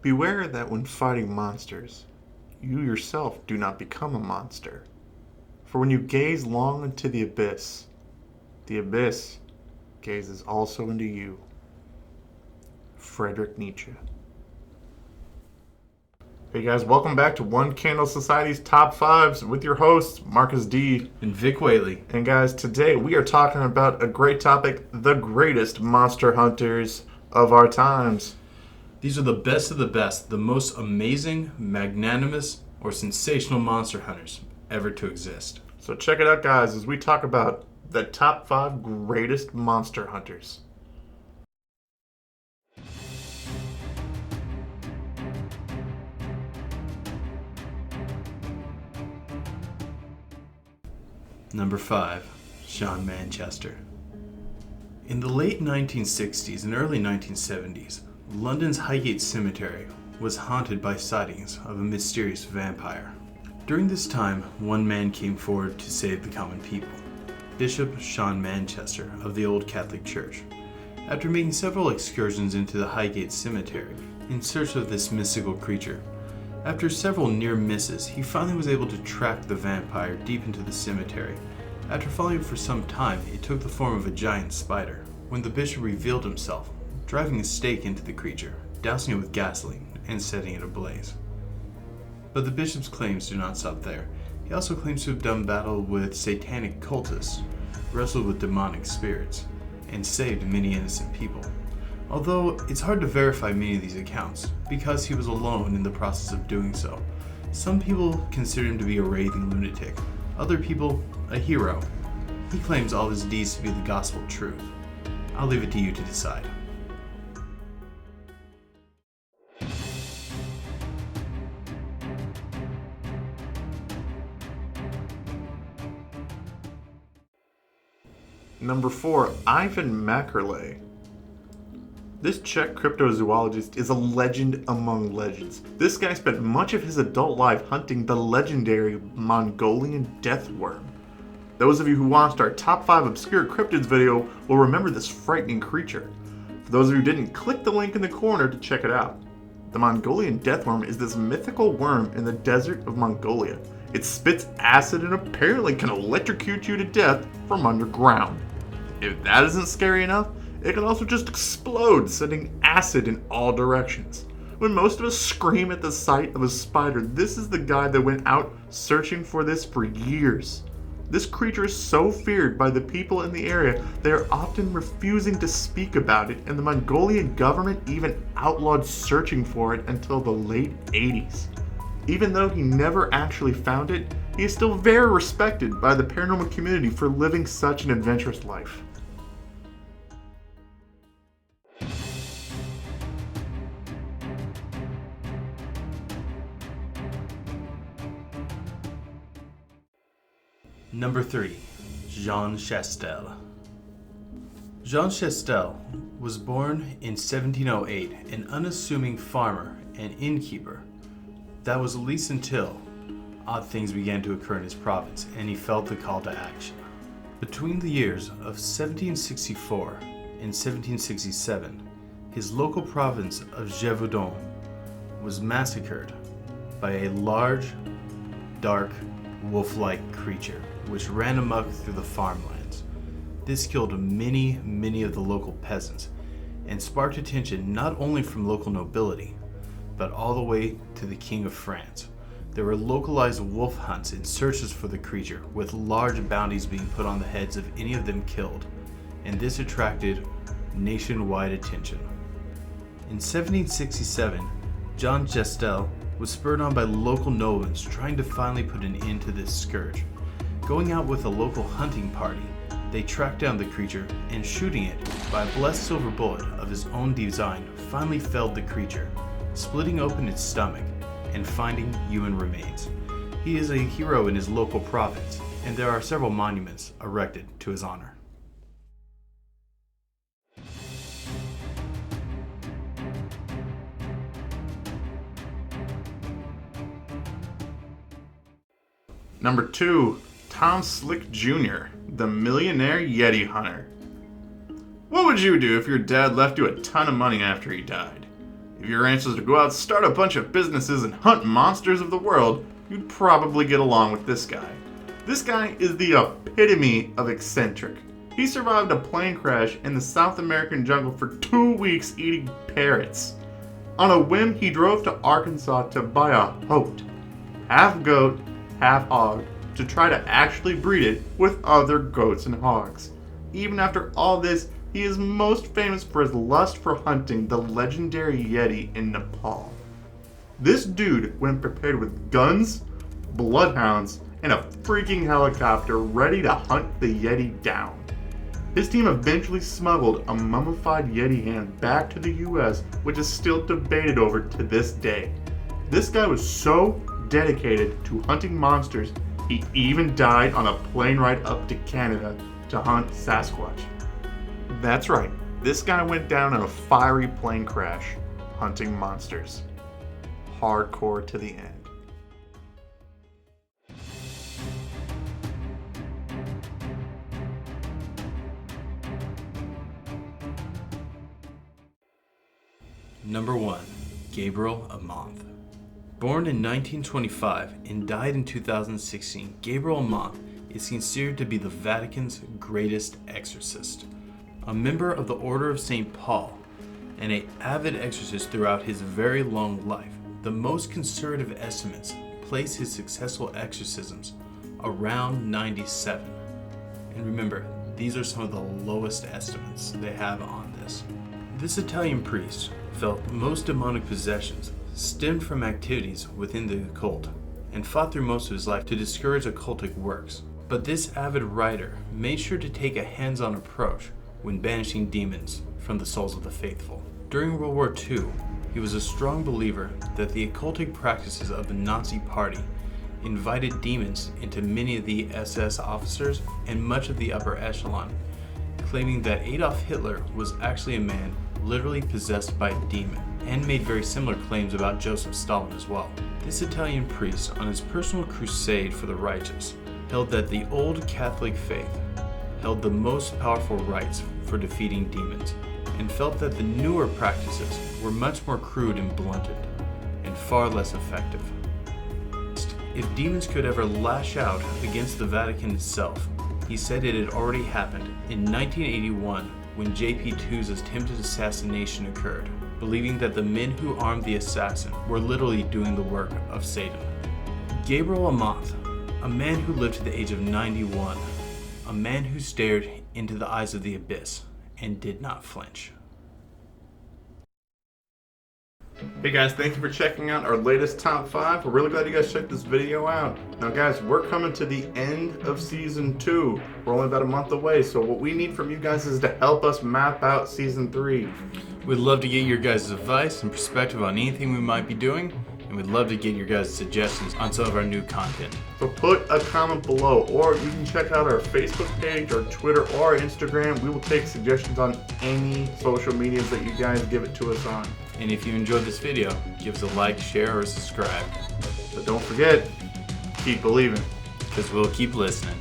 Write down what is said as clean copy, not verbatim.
Beware that when fighting monsters, you yourself do not become a monster. For when you gaze long into the abyss gazes also into you. Friedrich Nietzsche. Hey guys, welcome back to One Candle Society's Top 5s with your hosts, Marcus D. and Vic Whateley. And guys, today we are talking about a great topic, the greatest monster hunters of our times. These are the best of the best, the most amazing, magnanimous, or sensational monster hunters ever to exist. So check it out, guys, as we talk about the top 5 greatest monster hunters. Number 5. Sean Manchester. In the late 1960s and early 1970s, London's Highgate Cemetery was haunted by sightings of a mysterious vampire. During this time, one man came forward to save the common people, Bishop Sean Manchester of the Old Catholic Church. After making several excursions into the Highgate Cemetery in search of this mystical creature, after several near misses, he finally was able to track the vampire deep into the cemetery. After following for some time, it took the form of a giant spider, when the bishop revealed himself, driving a stake into the creature, dousing it with gasoline, and setting it ablaze. But the bishop's claims do not stop there. He also claims to have done battle with satanic cultists, wrestled with demonic spirits, and saved many innocent people. Although it's hard to verify many of these accounts, because he was alone in the process of doing so. Some people consider him to be a raving lunatic, other people a hero. He claims all his deeds to be the gospel truth. I'll leave it to you to decide. Number 4, Ivan Mackerle. This Czech cryptozoologist is a legend among legends. This guy spent much of his adult life hunting the legendary Mongolian death worm. Those of you who watched our top 5 obscure cryptids video will remember this frightening creature. For those of you who didn't, click the link in the corner to check it out. The Mongolian deathworm is this mythical worm in the desert of Mongolia. It spits acid and apparently can electrocute you to death from underground. If that isn't scary enough, it can also just explode, sending acid in all directions. When most of us scream at the sight of a spider, this is the guy that went out searching for this for years. This creature is so feared by the people in the area, they are often refusing to speak about it, and the Mongolian government even outlawed searching for it until the late 80s. Even though he never actually found it, he is still very respected by the paranormal community for living such an adventurous life. Number 3. Jean Chestl. Jean Chestl was born in 1708, an unassuming farmer and innkeeper. That was at least until odd things began to occur in his province and he felt the call to action. Between the years of 1764 and 1767, his local province of Gévaudan was massacred by a large, dark, wolf-like creature which ran amok through the farmlands. This killed many of the local peasants and sparked attention not only from local nobility, but all the way to the King of France. There were localized wolf hunts and searches for the creature, with large bounties being put on the heads of any of them killed, and this attracted nationwide attention. In 1767, Jean Chestl was spurred on by local nobles trying to finally put an end to this scourge. Going out with a local hunting party, they tracked down the creature and shooting it by a blessed silver bullet of his own design finally felled the creature, splitting open its stomach and finding human remains. He is a hero in his local province, and there are several monuments erected to his honor. Number 2, Tom Slick Jr., the millionaire Yeti hunter. What would you do if your dad left you a ton of money after he died? If your answer is to go out, start a bunch of businesses, and hunt monsters of the world, you'd probably get along with this guy. This guy is the epitome of eccentric. He survived a plane crash in the South American jungle for 2 weeks eating parrots. On a whim, he drove to Arkansas to buy a goat, half goat, half hog, to try to actually breed it with other goats and hogs. Even after all this, he is most famous for his lust for hunting the legendary Yeti in Nepal. This dude went prepared with guns, bloodhounds, and a freaking helicopter ready to hunt the Yeti down. His team eventually smuggled a mummified Yeti hand back to the US, which is still debated over to this day. This guy was so dedicated to hunting monsters, he even died on a plane ride up to Canada to hunt Sasquatch. That's right, this guy went down in a fiery plane crash, hunting monsters. Hardcore to the end. Number 1. Gabriele Month. Born in 1925 and died in 2016, Gabriele Month is considered to be the Vatican's greatest exorcist. A member of the Order of St. Paul and an avid exorcist throughout his very long life, the most conservative estimates place his successful exorcisms around 97. And remember, these are some of the lowest estimates they have on this. This Italian priest felt most demonic possessions stemmed from activities within the occult and fought through most of his life to discourage occultic works. But this avid writer made sure to take a hands-on approach when banishing demons from the souls of the faithful. During World War II, he was a strong believer that the occultic practices of the Nazi Party invited demons into many of the SS officers and much of the upper echelon, claiming that Adolf Hitler was actually a man literally possessed by a demon, and made very similar claims about Joseph Stalin as well. This Italian priest, on his personal crusade for the righteous, held that the old Catholic faith held the most powerful rites for defeating demons, and felt that the newer practices were much more crude and blunted, and far less effective. If demons could ever lash out against the Vatican itself, he said it had already happened in 1981 when J.P. II's attempted assassination occurred, believing that the men who armed the assassin were literally doing the work of Satan. Gabriele Month, a man who lived to the age of 91, a man who stared into the eyes of the abyss and did not flinch. Hey guys, thank you for checking out our latest top 5. We're really glad you guys checked this video out. Now guys, we're coming to the end of season 2. We're only about a month away, so what we need from you guys is to help us map out season 3. We'd love to get your guys' advice and perspective on anything we might be doing, and we'd love to get your guys' suggestions on some of our new content. So put a comment below, or you can check out our Facebook page, our Twitter, or our Instagram. We will take suggestions on any social medias that you guys give it to us on. And if you enjoyed this video, give us a like, share, or subscribe. But don't forget, keep believing. Because we'll keep listening.